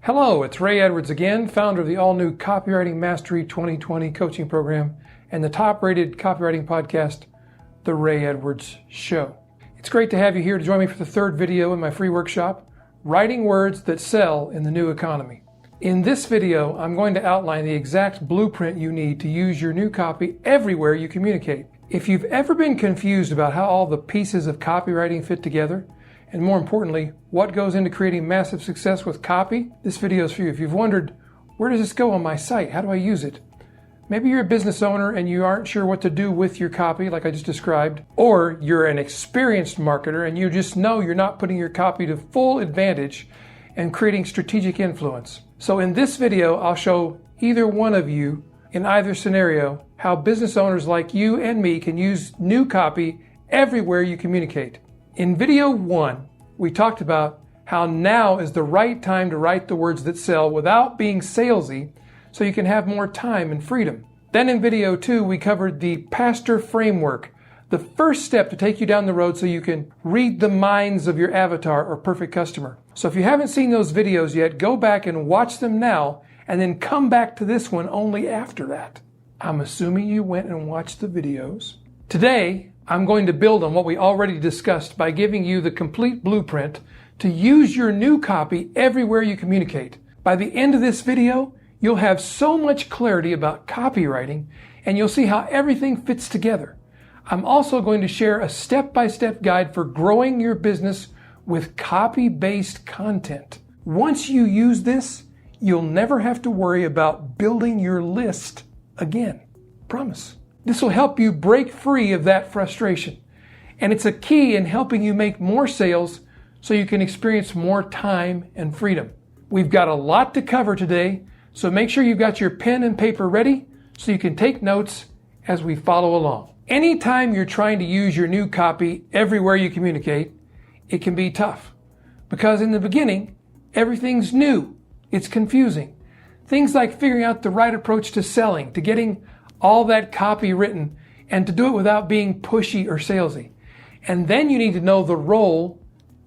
Hello, it's Ray Edwards again, founder of the all-new Copywriting Mastery 2020 coaching program and the top-rated copywriting podcast, The Ray Edwards Show. It's great to have you here to join me for the third video in my free workshop, Writing Words That Sell in the New Economy. In this video, I'm going to outline the exact blueprint you need to use your new copy everywhere you communicate. If you've ever been confused about how all the pieces of copywriting fit together, and more importantly, what goes into creating massive success with copy, this video is for you. If you've wondered, where does this go on my site? How do I use it? Maybe you're a business owner and you aren't sure what to do with your copy, like I just described, or you're an experienced marketer and you just know you're not putting your copy to full advantage and creating strategic influence. So in this video, I'll show either one of you in either scenario how business owners like you and me can use new copy everywhere you communicate. In video 1, we talked about how now is the right time to write the words that sell without being salesy so you can have more time and freedom. Then in video 2, we covered the pastor framework, the first step to take you down the road so you can read the minds of your avatar or perfect customer. So if you haven't seen those videos yet, go back and watch them now and then come back to this one only after that. I'm assuming you went and watched the videos. Today, I'm going to build on what we already discussed by giving you the complete blueprint to use your new copy everywhere you communicate. By the end of this video, you'll have so much clarity about copywriting and you'll see how everything fits together. I'm also going to share a step-by-step guide for growing your business with copy-based content. Once you use this, you'll never have to worry about building your list again. Promise. This will help you break free of that frustration. And it's a key in helping you make more sales so you can experience more time and freedom. We've got a lot to cover today, so make sure you've got your pen and paper ready so you can take notes as we follow along. Anytime you're trying to use your new copy everywhere you communicate, it can be tough. Because in the beginning, everything's new. It's confusing. Things like figuring out the right approach to selling, to getting all that copy written, and to do it without being pushy or salesy. And then you need to know the role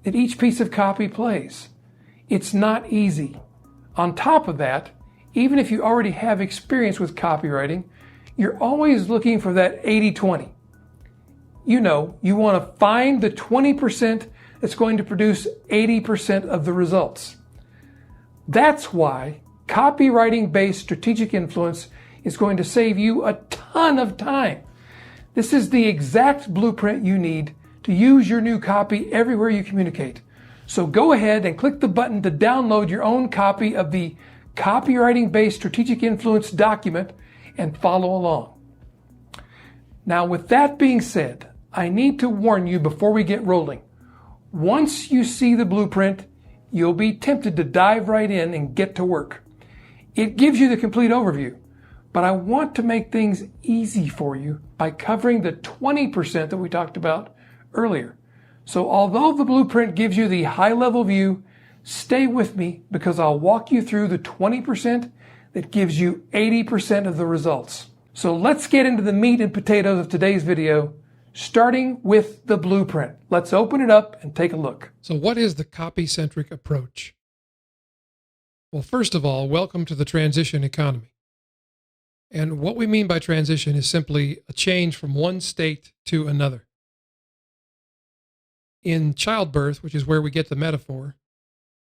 that each piece of copy plays. It's not easy. On top of that, even if you already have experience with copywriting, you're always looking for that 80-20. You know, you want to find the 20% that's going to produce 80% of the results. That's why copywriting-based strategic influence is going to save you a ton of time. This is the exact blueprint you need to use your new copy everywhere you communicate. So go ahead and click the button to download your own copy of the Copywriting-Based Strategic Influence document and follow along. Now, with that being said, I need to warn you before we get rolling. Once you see the blueprint, you'll be tempted to dive right in and get to work. It gives you the complete overview. But I want to make things easy for you by covering the 20% that we talked about earlier. So although the blueprint gives you the high-level view, stay with me because I'll walk you through the 20% that gives you 80% of the results. So let's get into the meat and potatoes of today's video, starting with the blueprint. Let's open it up and take a look. So what is the copycentric approach? Well, first of all, welcome to the transition economy. And what we mean by transition is simply a change from one state to another. In childbirth, which is where we get the metaphor,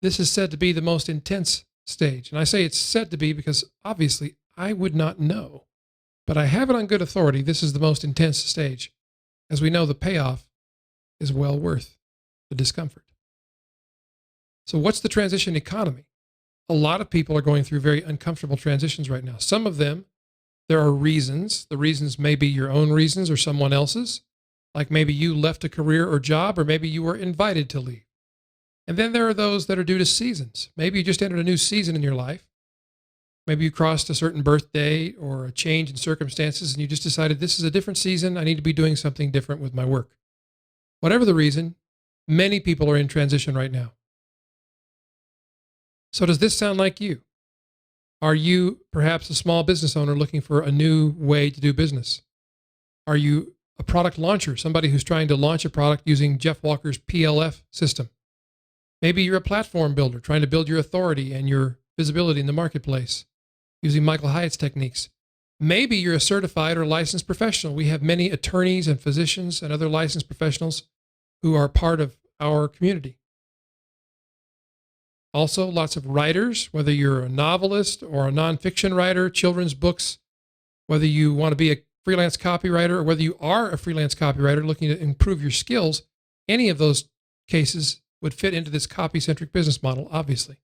this is said to be the most intense stage. And I say it's said to be because obviously I would not know. But I have it on good authority, this is the most intense stage. As we know, the payoff is well worth the discomfort. So what's the transition economy? A lot of people are going through very uncomfortable transitions right now. Some of them, there are reasons. The reasons may be your own reasons or someone else's, like maybe you left a career or job, or maybe you were invited to leave. And then there are those that are due to seasons. Maybe you just entered a new season in your life. Maybe you crossed a certain birthday or a change in circumstances and you just decided this is a different season. I need to be doing something different with my work. Whatever the reason, many people are in transition right now. So does this sound like you? Are you perhaps a small business owner looking for a new way to do business? Are you a product launcher, somebody who's trying to launch a product using Jeff Walker's PLF system? Maybe you're a platform builder trying to build your authority and your visibility in the marketplace using Michael Hyatt's techniques. Maybe you're a certified or licensed professional. We have many attorneys and physicians and other licensed professionals who are part of our community. Also, lots of writers, whether you're a novelist or a nonfiction writer, children's books, whether you want to be a freelance copywriter or whether you are a freelance copywriter looking to improve your skills, any of those cases would fit into this copy-centric business model, obviously.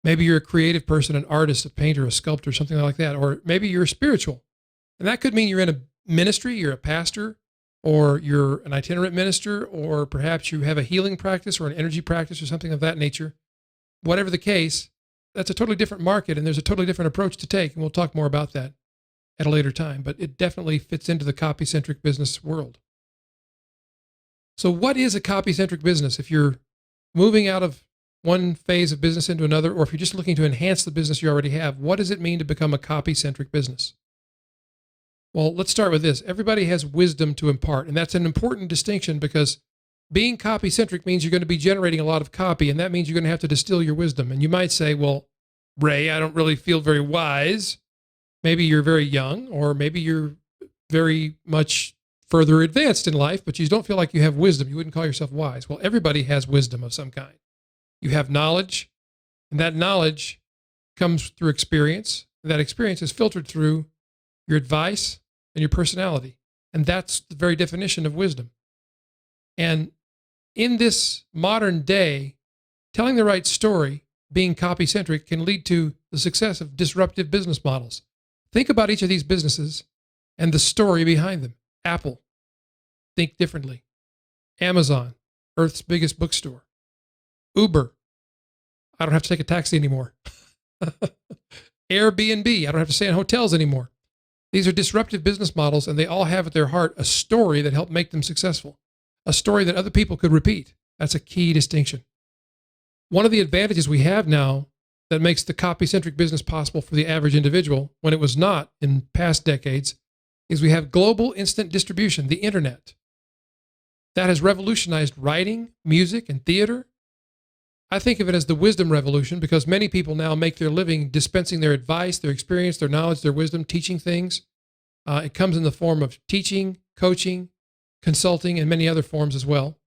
Maybe you're a creative person, an artist, a painter, a sculptor, something like that. Or maybe you're spiritual. And that could mean you're in a ministry, you're a pastor, or you're an itinerant minister, or perhaps you have a healing practice or an energy practice or something of that nature. Whatever the case, that's a totally different market, and there's a totally different approach to take, and we'll talk more about that at a later time. But it definitely fits into the copy-centric business world. So what is a copy-centric business? If you're moving out of one phase of business into another, or if you're just looking to enhance the business you already have, what does it mean to become a copy-centric business? Well, let's start with this. Everybody has wisdom to impart, and that's an important distinction because being copy-centric means you're going to be generating a lot of copy, and that means you're going to have to distill your wisdom. And you might say, well, Ray, I don't really feel very wise. Maybe you're very young, or maybe you're very much further advanced in life, but you don't feel like you have wisdom. You wouldn't call yourself wise. Well, everybody has wisdom of some kind. You have knowledge, and that knowledge comes through experience. And that experience is filtered through your advice and your personality. And that's the very definition of wisdom. And in this modern day, telling the right story, being copy-centric, can lead to the success of disruptive business models. Think about each of these businesses and the story behind them. Apple, think differently. Amazon, Earth's biggest bookstore. Uber, I don't have to take a taxi anymore. Airbnb, I don't have to stay in hotels anymore. These are disruptive business models, and they all have at their heart a story that helped make them successful, a story that other people could repeat. That's a key distinction. One of the advantages we have now that makes the copy-centric business possible for the average individual, when it was not in past decades, is we have global instant distribution, the internet. That has revolutionized writing, music, and theater. I think of it as the wisdom revolution because many people now make their living dispensing their advice, their experience, their knowledge, their wisdom, teaching things. It comes in the form of teaching, coaching, consulting, and many other forms as well.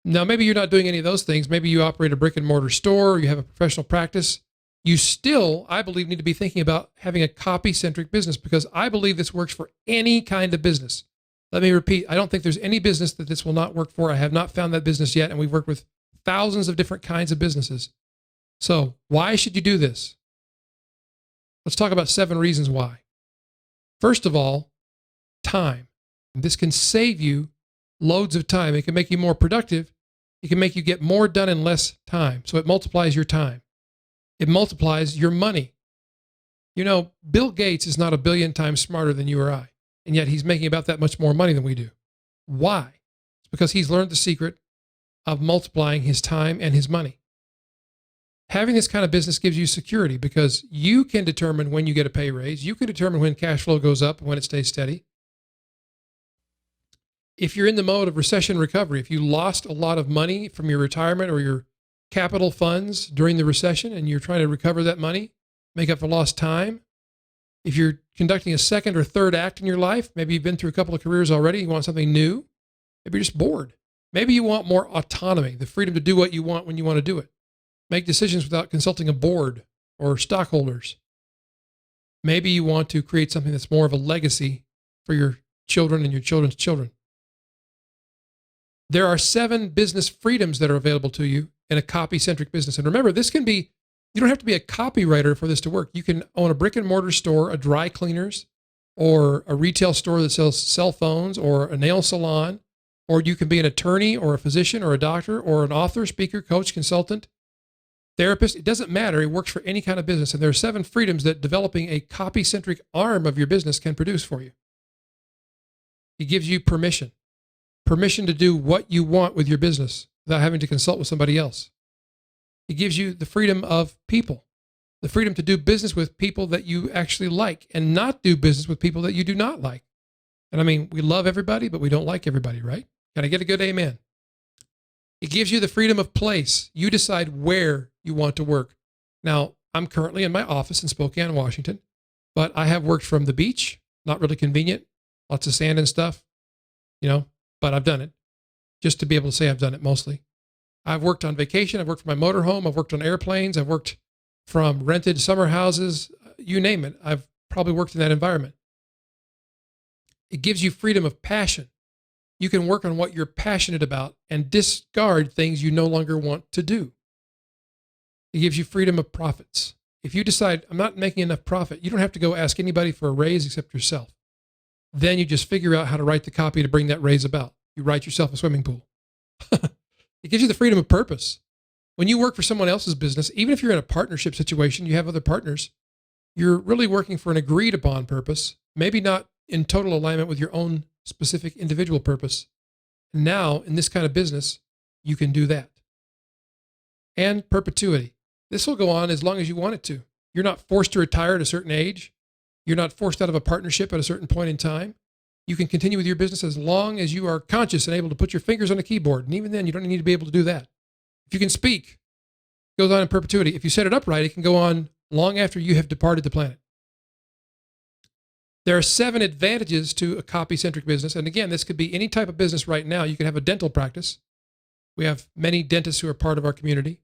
Now, maybe you're not doing any of those things. Maybe you operate a brick and mortar store, or you have a professional practice. You still, I believe, need to be thinking about having a copy-centric business because I believe this works for any kind of business. Let me repeat, I don't think there's any business that this will not work for. I have not found that business yet, and we've worked with thousands of different kinds of businesses. So why should you do this? Let's talk about 7 reasons why. First of all, time. This can save you loads of time. It can make you more productive. It can make you get more done in less time. So it multiplies your time. It multiplies your money. You know, Bill Gates is not a billion times smarter than you or I, and yet he's making about that much more money than we do. Why? It's because he's learned the secret of multiplying his time and his money. Having this kind of business gives you security because you can determine when you get a pay raise. You can determine when cash flow goes up and when it stays steady. If you're in the mode of recession recovery, if you lost a lot of money from your retirement or your capital funds during the recession and you're trying to recover that money, make up for lost time. If you're conducting a second or third act in your life, maybe you've been through a couple of careers already, you want something new. Maybe you're just bored. Maybe you want more autonomy, the freedom to do what you want when you want to do it. Make decisions without consulting a board or stockholders. Maybe you want to create something that's more of a legacy for your children and your children's children. There are 7 business freedoms that are available to you in a copy-centric business. And remember, this can be, you don't have to be a copywriter for this to work. You can own a brick and mortar store, a dry cleaners, or a retail store that sells cell phones, or a nail salon, or you can be an attorney or a physician or a doctor or an author, speaker, coach, consultant, therapist. It doesn't matter. It works for any kind of business. And there are 7 freedoms that developing a copy-centric arm of your business can produce for you. It gives you permission to do what you want with your business without having to consult with somebody else. It gives you the freedom of people, the freedom to do business with people that you actually like and not do business with people that you do not like. And I mean, we love everybody, but we don't like everybody, right? Can I get a good amen? It gives you the freedom of place. You decide where you want to work. Now, I'm currently in my office in Spokane, Washington, but I have worked from the beach, not really convenient, lots of sand and stuff, but I've done it just to be able to say I've done it mostly. I've worked on vacation. I've worked from my motorhome. I've worked on airplanes. I've worked from rented summer houses, you name it. I've probably worked in that environment. It gives you freedom of passion. You can work on what you're passionate about and discard things you no longer want to do. It gives you freedom of profits. If you decide, I'm not making enough profit, you don't have to go ask anybody for a raise except yourself. Then you just figure out how to write the copy to bring that raise about. You write yourself a swimming pool. It gives you the freedom of purpose. When you work for someone else's business, even if you're in a partnership situation, you have other partners, you're really working for an agreed upon purpose, maybe not in total alignment with your own specific individual purpose. Now, in this kind of business, you can do that. And perpetuity. This will go on as long as you want it to. You're not forced to retire at a certain age. You're not forced out of a partnership at a certain point in time. You can continue with your business as long as you are conscious and able to put your fingers on a keyboard. And even then, you don't need to be able to do that. If you can speak, it goes on in perpetuity. If you set it up right, it can go on long after you have departed the planet. There are 7 advantages to a copy-centric business. And again, this could be any type of business right now. You could have a dental practice. We have many dentists who are part of our community.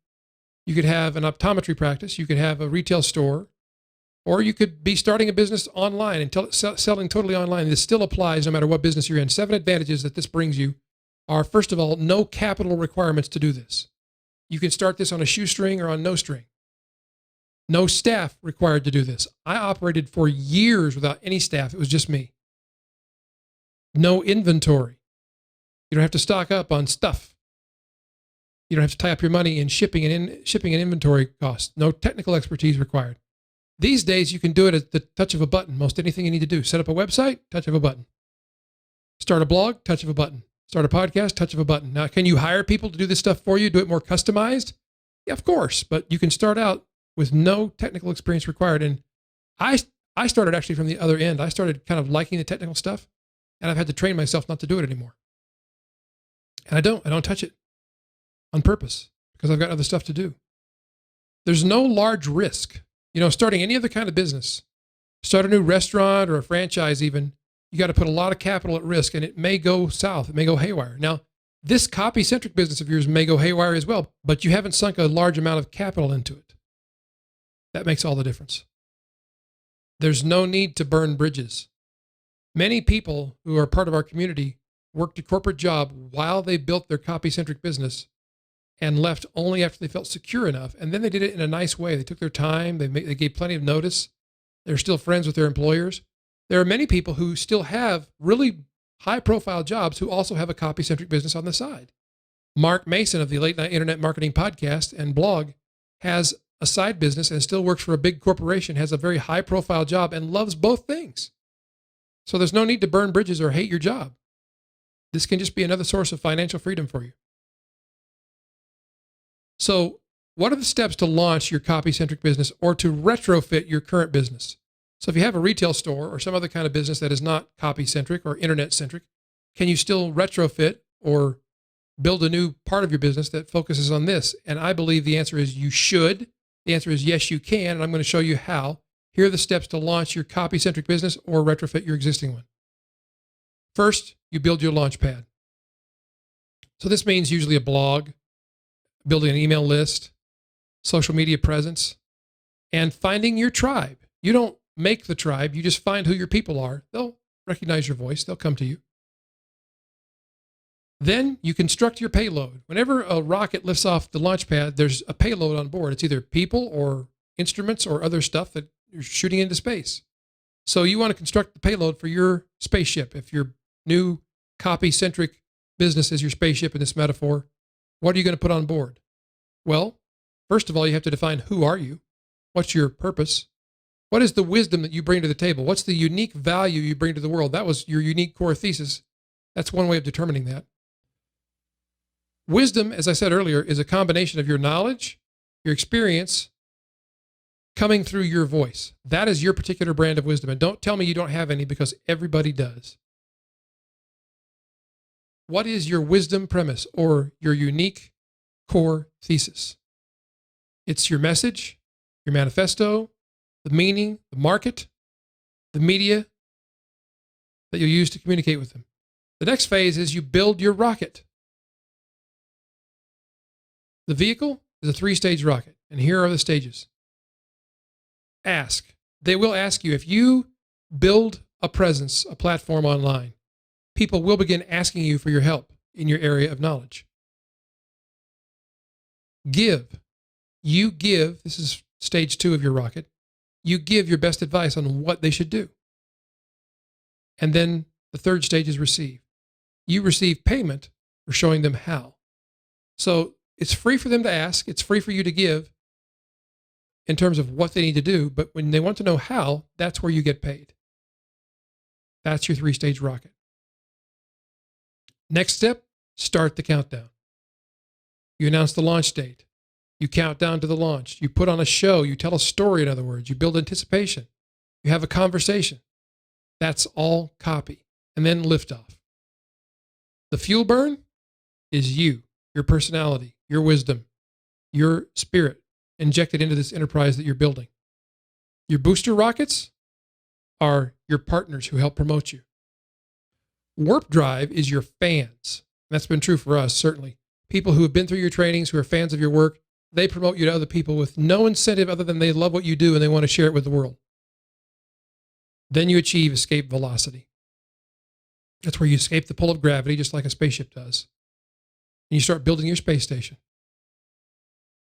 You could have an optometry practice. You could have a retail store. Or you could be starting a business online and selling totally online. This still applies no matter what business you're in. 7 advantages that this brings you are, first of all, no capital requirements to do this. You can start this on a shoestring or on no string. No staff required to do this. I operated for years without any staff. It was just me. No inventory. You don't have to stock up on stuff. You don't have to tie up your money in shipping and inventory costs. No technical expertise required. These days, you can do it at the touch of a button. Most anything you need to do. Set up a website, touch of a button. Start a blog, touch of a button. Start a podcast, touch of a button. Now, can you hire people to do this stuff for you, do it more customized? Yeah, of course. But you can start out with no technical experience required. And I started actually from the other end. I started kind of liking the technical stuff, and I've had to train myself not to do it anymore. And I don't touch it on purpose because I've got other stuff to do. There's no large risk. Starting any other kind of business, start a new restaurant or a franchise even, you got to put a lot of capital at risk, and it may go south. It may go haywire. Now, this copy-centric business of yours may go haywire as well, but you haven't sunk a large amount of capital into it. That makes all the difference. There's no need to burn bridges. Many people who are part of our community worked a corporate job while they built their copy-centric business and left only after they felt secure enough. And then they did it in a nice way. They took their time. They gave plenty of notice. They're still friends with their employers. There are many people who still have really high-profile jobs who also have a copy-centric business on the side. Mark Mason of the Late Night Internet Marketing Podcast and blog has a side business and still works for a big corporation, has a very high-profile job, and loves both things. So there's no need to burn bridges or hate your job. This can just be another source of financial freedom for you. So what are the steps to launch your copy-centric business or to retrofit your current business? So if you have a retail store or some other kind of business that is not copy-centric or internet-centric, can you still retrofit or build a new part of your business that focuses on this? And I believe the answer is you should. The answer is yes, you can. And I'm going to show you how. Here are the steps to launch your copy-centric business or retrofit your existing one. First, you build your launch pad. So this means usually a blog, building an email list, social media presence, and finding your tribe. You don't make the tribe. You just find who your people are. They'll recognize your voice. They'll come to you. Then you construct your payload. Whenever a rocket lifts off the launch pad, there's a payload on board. It's either people or instruments or other stuff that you're shooting into space. So you want to construct the payload for your spaceship. If your new copy-centric business is your spaceship in this metaphor, what are you going to put on board? Well, first of all, you have to define who are you? What's your purpose? What is the wisdom that you bring to the table? What's the unique value you bring to the world? That was your unique core thesis. That's one way of determining that. Wisdom, as I said earlier, is a combination of your knowledge, your experience, coming through your voice. That is your particular brand of wisdom. And don't tell me you don't have any, because everybody does. What is your wisdom premise or your unique core thesis? It's your message, your manifesto, the meaning, the market, the media that you'll use to communicate with them. The next phase is you build your rocket. The vehicle is a 3-stage rocket, and here are the stages. Ask. They will ask you, if you build a presence, a platform online, people will begin asking you for your help in your area of knowledge. Give. You give, this is stage 2 of your rocket, you give your best advice on what they should do. And then the 3rd stage is receive. You receive payment for showing them how. So it's free for them to ask, it's free for you to give in terms of what they need to do, but when they want to know how, that's where you get paid. That's your 3-stage rocket. Next step, start the countdown. You announce the launch date. You count down to the launch. You put on a show. You tell a story, in other words. You build anticipation. You have a conversation. That's all copy. And then liftoff. The fuel burn is you, your personality, your wisdom, your spirit injected into this enterprise that you're building. Your booster rockets are your partners who help promote you. Warp drive is your fans. That's been true for us, certainly. People who have been through your trainings, who are fans of your work, they promote you to other people with no incentive other than they love what you do and they want to share it with the world. Then you achieve escape velocity. That's where you escape the pull of gravity, just like a spaceship does. And you start building your space station.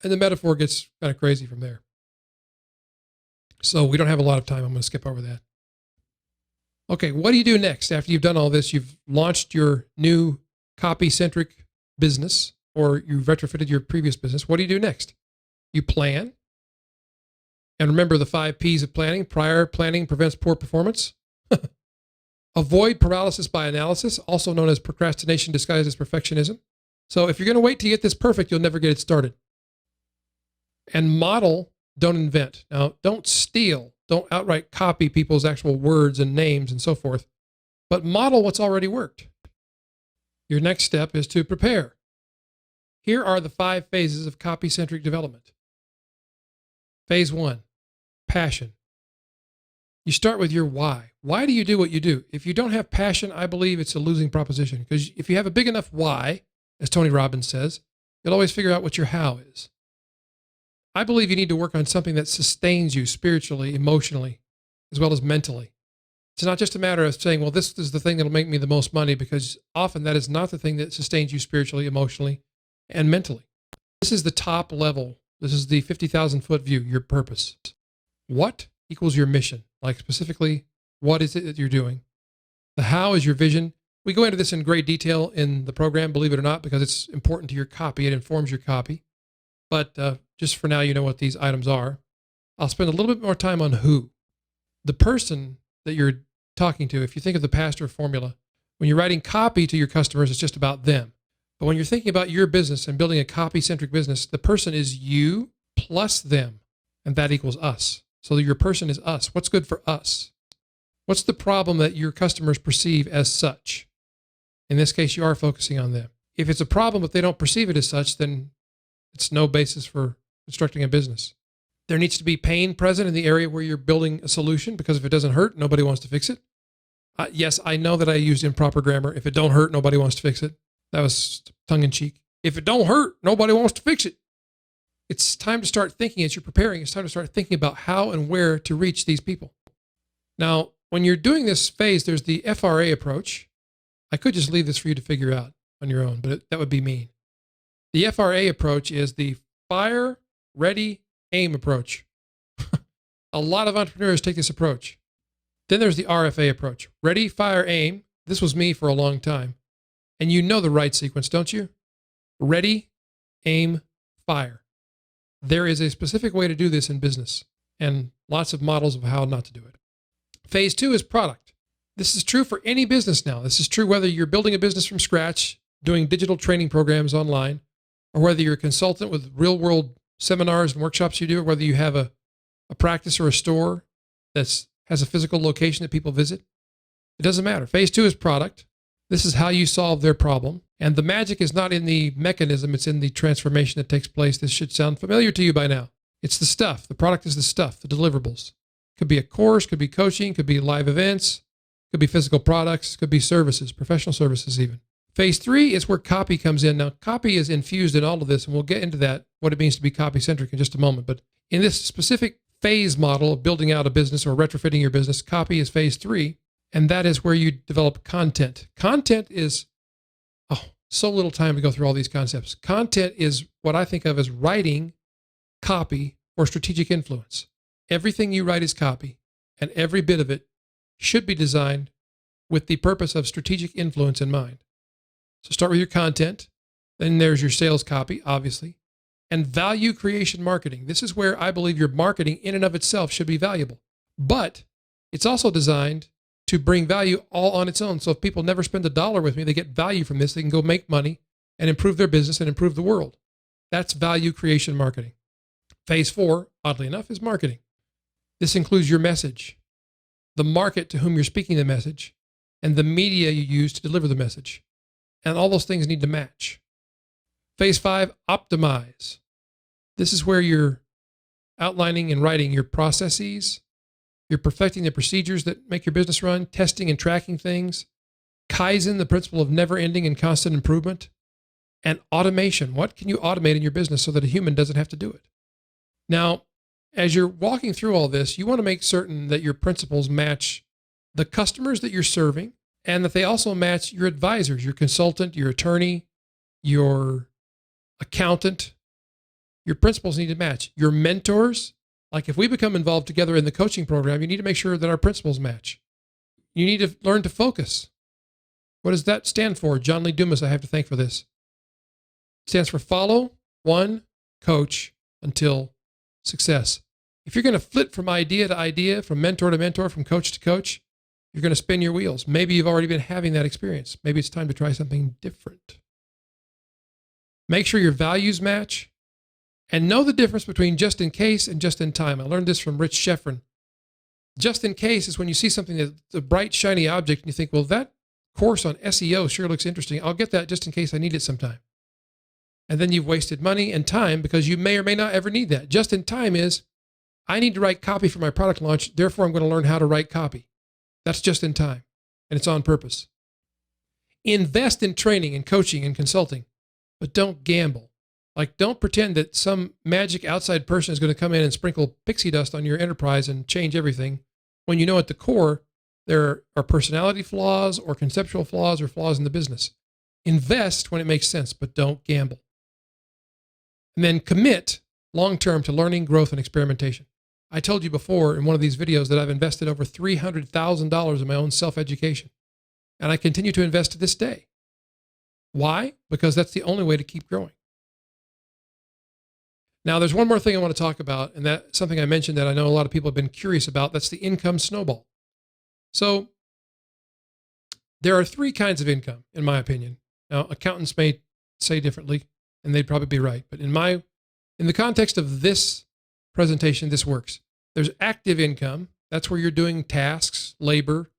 And the metaphor gets kind of crazy from there. So we don't have a lot of time. I'm going to skip over that. Okay, what do you do next after you've done all this? You've launched your new copy-centric business, or you've retrofitted your previous business. What do you do next? You plan. And remember the 5 P's of planning. Prior planning prevents poor performance. Avoid paralysis by analysis, also known as procrastination disguised as perfectionism. So if you're going to wait to get this perfect, you'll never get it started. And model, don't invent. Now, don't steal. Don't outright copy people's actual words and names and so forth, but model what's already worked. Your next step is to prepare. Here are the 5 phases of copy-centric development. Phase 1, passion. You start with your why. Why do you do what you do? If you don't have passion, I believe it's a losing proposition, because if you have a big enough why, as Tony Robbins says, you'll always figure out what your how is. I believe you need to work on something that sustains you spiritually, emotionally, as well as mentally. It's not just a matter of saying, well, this is the thing that'll make me the most money, because often that is not the thing that sustains you spiritually, emotionally, and mentally. This is the top level. This is the 50,000-foot view, your purpose. What equals your mission? Like specifically, what is it that you're doing? The how is your vision. We go into this in great detail in the program, believe it or not, because it's important to your copy. It informs your copy. But just for now, you know what these items are. I'll spend a little bit more time on who. The person that you're talking to, if you think of the pastor formula, when you're writing copy to your customers, it's just about them. But when you're thinking about your business and building a copy-centric business, the person is you plus them, and that equals us. So your person is us. What's good for us? What's the problem that your customers perceive as such? In this case, you are focusing on them. If it's a problem but they don't perceive it as such, then it's no basis for constructing a business. There needs to be pain present in the area where you're building a solution, because if it doesn't hurt, nobody wants to fix it. Yes, I know that I used improper grammar. If it don't hurt, nobody wants to fix it. That was tongue-in-cheek. If it don't hurt, nobody wants to fix it. It's time to start thinking as you're preparing. It's time to start thinking about how and where to reach these people. Now, when you're doing this phase, there's the FRA approach. I could just leave this for you to figure out on your own, but that would be mean. The FRA approach is the fire, ready, aim approach. A lot of entrepreneurs take this approach. Then there's the RFA approach. Ready, fire, aim. This was me for a long time. And you know the right sequence, don't you? Ready, aim, fire. There is a specific way to do this in business, and lots of models of how not to do it. Phase 2 is product. This is true for any business now. This is true whether you're building a business from scratch, doing digital training programs online, or whether you're a consultant with real-world seminars and workshops you do, or whether you have a practice or a store that has a physical location that people visit. It doesn't matter. Phase 2 is product. This is how you solve their problem. And the magic is not in the mechanism, it's in the transformation that takes place. This should sound familiar to you by now. It's the stuff. The product is the stuff, the deliverables. Could be a course, could be coaching, could be live events, could be physical products, could be services, professional services even. Phase 3 is where copy comes in. Now, copy is infused in all of this, and we'll get into that, what it means to be copy-centric in just a moment. But in this specific phase model of building out a business or retrofitting your business, copy is phase 3, and that is where you develop content. Content is, so little time to go through all these concepts. Content is what I think of as writing copy or strategic influence. Everything you write is copy, and every bit of it should be designed with the purpose of strategic influence in mind. So start with your content, then there's your sales copy, obviously, and value creation marketing. This is where I believe your marketing in and of itself should be valuable, but it's also designed to bring value all on its own. So if people never spend $1 with me, they get value from this. They can go make money and improve their business and improve the world. That's value creation marketing. Phase 4, oddly enough, is marketing. This includes your message, the market to whom you're speaking the message, and the media you use to deliver the message. And all those things need to match. Phase 5, optimize. This is where you're outlining and writing your processes. You're perfecting the procedures that make your business run, testing and tracking things. Kaizen, the principle of never ending and constant improvement. And automation. What can you automate in your business so that a human doesn't have to do it? Now, as you're walking through all this, you want to make certain that your principles match the customers that you're serving and that they also match your advisors, your consultant, your attorney, your accountant. Your principles need to match. Your mentors, like if we become involved together in the coaching program, you need to make sure that our principles match. You need to learn to focus. What does that stand for? John Lee Dumas, I have to thank for this. It stands for follow, one, coach until success. If you're going to flip from idea to idea, from mentor to mentor, from coach to coach, you're going to spin your wheels. Maybe you've already been having that experience. Maybe it's time to try something different. Make sure your values match and know the difference between just in case and just in time. I learned this from Rich Schefren. Just in case is when you see something that's a bright, shiny object and you think, well, that course on SEO sure looks interesting. I'll get that just in case I need it sometime. And then you've wasted money and time because you may or may not ever need that. Just in time is, I need to write copy for my product launch, therefore I'm going to learn how to write copy. That's just in time, and it's on purpose. Invest in training and coaching and consulting, but don't gamble. Like, don't pretend that some magic outside person is going to come in and sprinkle pixie dust on your enterprise and change everything, when you know at the core there are personality flaws or conceptual flaws or flaws in the business. Invest when it makes sense, but don't gamble. And then commit long-term to learning, growth, and experimentation. I told you before in one of these videos that I've invested over $300,000 in my own self-education, and I continue to invest to this day. Why? Because that's the only way to keep growing. Now, there's one more thing I want to talk about, and that's something I mentioned that I know a lot of people have been curious about. That's the income snowball. So there are 3 kinds of income, in my opinion. Now, accountants may say differently, and they'd probably be right. But in the context of this presentation, this works. There's active income. That's where you're doing tasks, labor,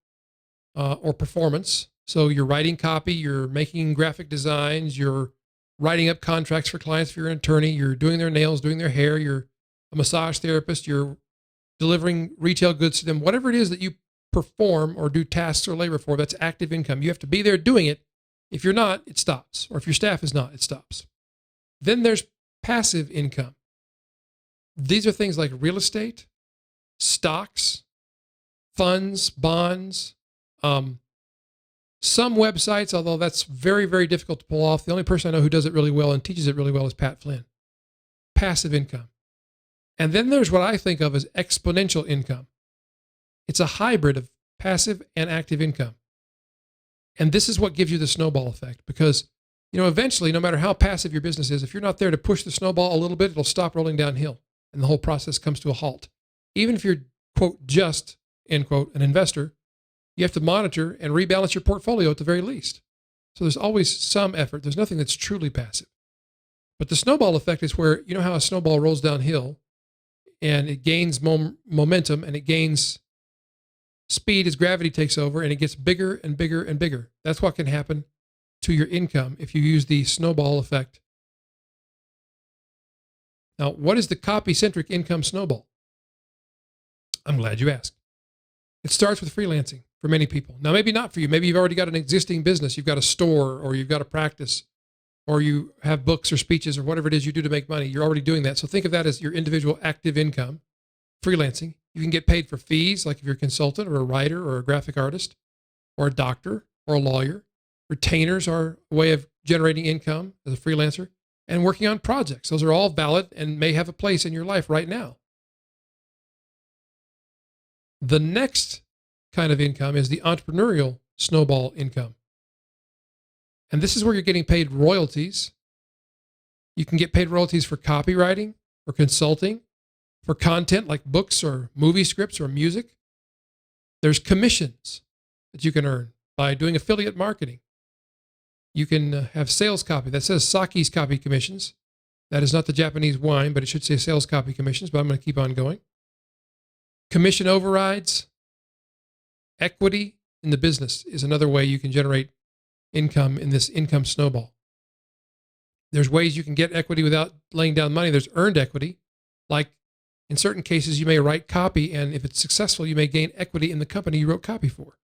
or performance. So you're writing copy, you're making graphic designs, you're writing up contracts for clients if you're an attorney, you're doing their nails, doing their hair, you're a massage therapist, you're delivering retail goods to them. Whatever it is that you perform or do tasks or labor for, that's active income. You have to be there doing it. If you're not, it stops. Or if your staff is not, it stops. Then there's passive income. These are things like real estate, stocks, funds, bonds, some websites, although that's very, very difficult to pull off. The only person I know who does it really well and teaches it really well is Pat Flynn. Passive income. And then there's what I think of as exponential income. It's a hybrid of passive and active income. And this is what gives you the snowball effect, because eventually, no matter how passive your business is, if you're not there to push the snowball a little bit, it'll stop rolling downhill and the whole process comes to a halt. Even if you're, quote, just, end quote, an investor, you have to monitor and rebalance your portfolio at the very least. So there's always some effort. There's nothing that's truly passive. But the snowball effect is where, you know how a snowball rolls downhill and it gains momentum and it gains speed as gravity takes over and it gets bigger and bigger and bigger. That's what can happen to your income if you use the snowball effect. Now, what is the copy-centric income snowball? I'm glad you asked. It starts with freelancing for many people. Now, maybe not for you. Maybe you've already got an existing business. You've got a store, or you've got a practice, or you have books or speeches or whatever it is you do to make money. You're already doing that. So think of that as your individual active income, freelancing. You can get paid for fees, like if you're a consultant or a writer or a graphic artist or a doctor or a lawyer. Retainers are a way of generating income as a freelancer, and working on projects. Those are all valid and may have a place in your life right now. The next kind of income is the entrepreneurial snowball income. And this is where you're getting paid royalties. You can get paid royalties for copywriting, for consulting, for content like books or movie scripts or music. There's commissions that you can earn by doing affiliate marketing. You can have sales copy. That says Saki's copy commissions. That is not the Japanese wine, but it should say sales copy commissions, but I'm going to keep on going. Commission overrides. Equity in the business is another way you can generate income in this income snowball. There's ways you can get equity without laying down money. There's earned equity. Like in certain cases, you may write copy, and if it's successful, you may gain equity in the company you wrote copy for.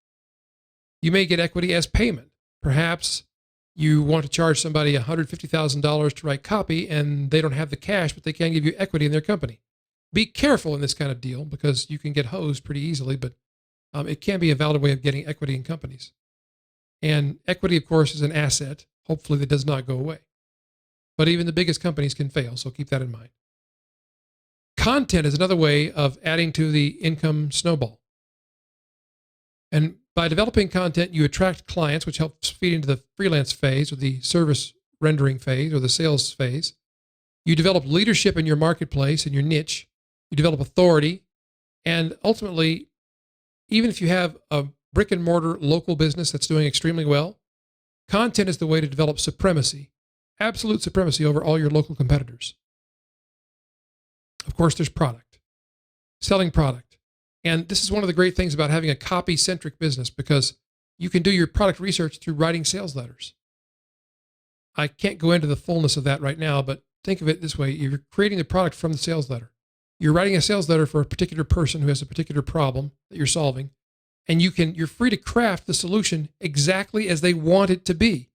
You may get equity as payment. Perhaps you want to charge somebody $150,000 to write copy, and they don't have the cash, but they can give you equity in their company. Be careful in this kind of deal because you can get hosed pretty easily, but it can be a valid way of getting equity in companies. And equity, of course, is an asset, hopefully that does not go away. But even the biggest companies can fail, so keep that in mind. Content is another way of adding to the income snowball. And by developing content, you attract clients, which helps feed into the freelance phase or the service rendering phase or the sales phase. You develop leadership in your marketplace and your niche. You develop authority. And ultimately, even if you have a brick and mortar local business that's doing extremely well, content is the way to develop supremacy, absolute supremacy over all your local competitors. Of course, there's product, selling product. And this is one of the great things about having a copy-centric business, because you can do your product research through writing sales letters. I can't go into the fullness of that right now, but think of it this way. You're creating the product from the sales letter. You're writing a sales letter for a particular person who has a particular problem that you're solving, and you're free to craft the solution exactly as they want it to be.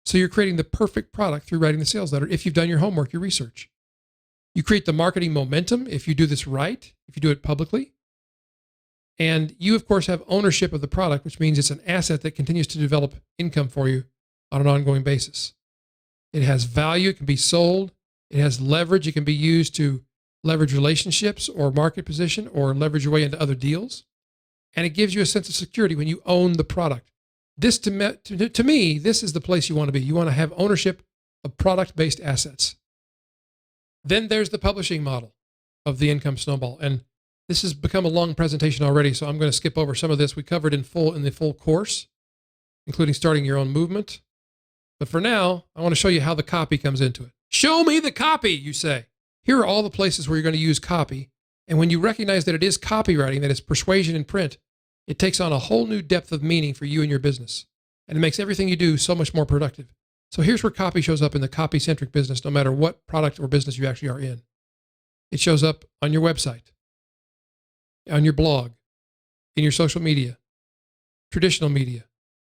So you're creating the perfect product through writing the sales letter if you've done your homework, your research. You create the marketing momentum if you do this right, if you do it publicly. And you, of course, have ownership of the product, which means it's an asset that continues to develop income for you on an ongoing basis. It has value. It can be sold. It has leverage. It can be used to leverage relationships or market position or leverage your way into other deals. And it gives you a sense of security when you own the product. This, to me, this is the place you want to be. You want to have ownership of product-based assets. Then there's the publishing model of the income snowball. And this has become a long presentation already, so I'm going to skip over some of this. We covered in the full course, including starting your own movement. But for now, I want to show you how the copy comes into it. Show me the copy, you say. Here are all the places where you're going to use copy. And when you recognize that it is copywriting, that it's persuasion in print, it takes on a whole new depth of meaning for you and your business. And it makes everything you do so much more productive. So here's where copy shows up in the copy-centric business, no matter what product or business you actually are in. It shows up on your website, on your blog, in your social media, traditional media,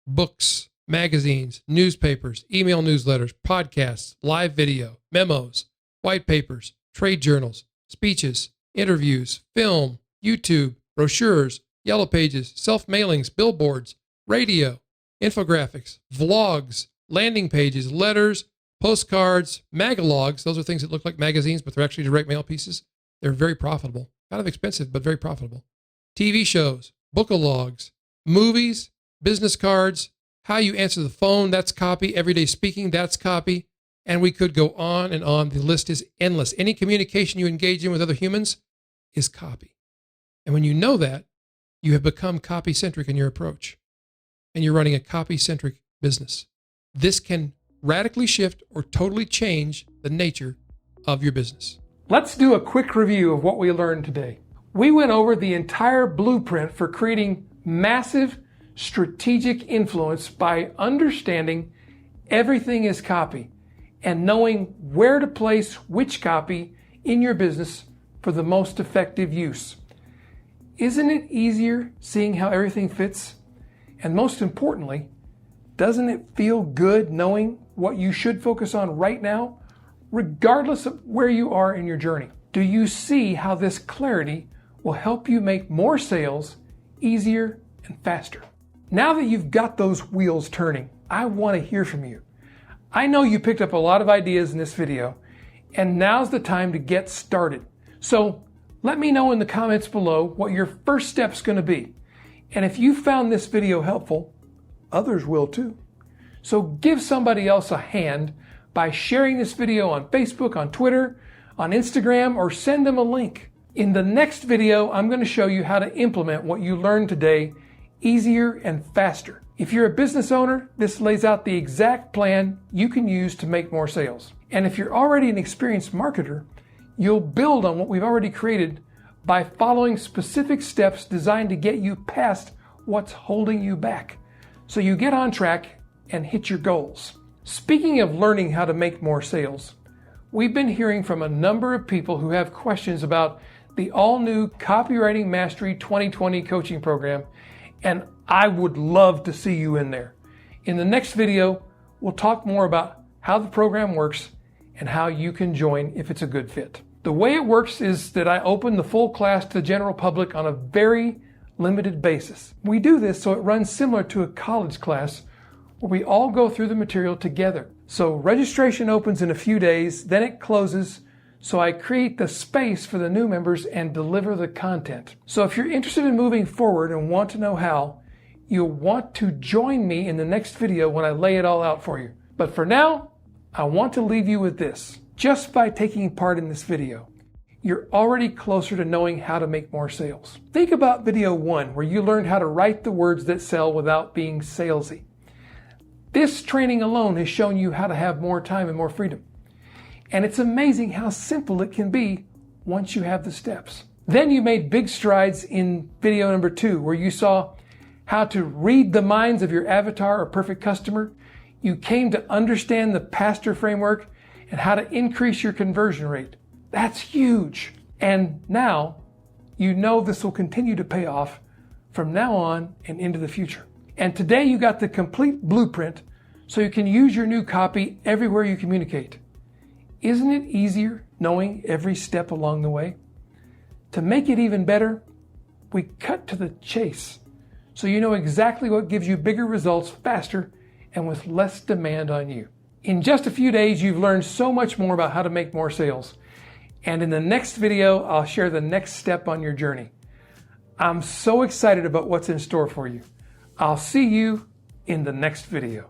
books, magazines, newspapers, email newsletters, podcasts, live video, memos, white papers, trade journals, speeches, interviews, film, YouTube, brochures, yellow pages, self-mailings, billboards, radio, infographics, vlogs, landing pages, letters, postcards, magalogs. Those are things that look like magazines, but they're actually direct mail pieces. They're very profitable. Kind of expensive, but very profitable. TV shows, bookalogs, movies, business cards, how you answer the phone, that's copy. Everyday speaking, that's copy. And we could go on and on. The list is endless. Any communication you engage in with other humans is copy. And when you know that, you have become copy-centric in your approach. And you're running a copy-centric business. This can radically shift or totally change the nature of your business. Let's do a quick review of what we learned today. We went over the entire blueprint for creating massive strategic influence by understanding Everything is copy, and knowing where to place which copy in your business for the most effective use. Isn't it easier seeing how everything fits? And most importantly, doesn't it feel good knowing what you should focus on right now, regardless of where you are in your journey? Do you see how this clarity will help you make more sales easier and faster? Now that you've got those wheels turning, I want to hear from you. I know you picked up a lot of ideas in this video, and now's the time to get started. So let me know in the comments below what your first step's going to be. And if you found this video helpful, others will too. So give somebody else a hand by sharing this video on Facebook, on Twitter, on Instagram, or send them a link. In the next video, I'm going to show you how to implement what you learned today easier and faster. If you're a business owner, this lays out the exact plan you can use to make more sales. And if you're already an experienced marketer, you'll build on what we've already created by following specific steps designed to get you past what's holding you back, so you get on track and hit your goals. Speaking of learning how to make more sales, we've been hearing from a number of people who have questions about the all-new Copywriting Mastery 2020 coaching program, and I would love to see you in there. In the next video, we'll talk more about how the program works and how you can join if it's a good fit. The way it works is that I open the full class to the general public on a very limited basis. We do this so it runs similar to a college class where we all go through the material together. So registration opens in a few days, then it closes, so I create the space for the new members and deliver the content. So if you're interested in moving forward and want to know how, you'll want to join me in the next video when I lay it all out for you. But for now, I want to leave you with this. Just by taking part in this video, you're already closer to knowing how to make more sales. Think about video 1, where you learned how to write the words that sell without being salesy. This training alone has shown you how to have more time and more freedom. And it's amazing how simple it can be once you have the steps. Then you made big strides in video number 2, where you saw how to read the minds of your avatar or perfect customer. You came to understand the pastor framework and how to increase your conversion rate. That's huge. And now you know this will continue to pay off from now on and into the future. And today you got the complete blueprint so you can use your new copy everywhere you communicate. Isn't it easier knowing every step along the way? To make it even better, we cut to the chase so you know exactly what gives you bigger results faster and with less demand on you. In just a few days, you've learned so much more about how to make more sales. And in the next video, I'll share the next step on your journey. I'm so excited about what's in store for you. I'll see you in the next video.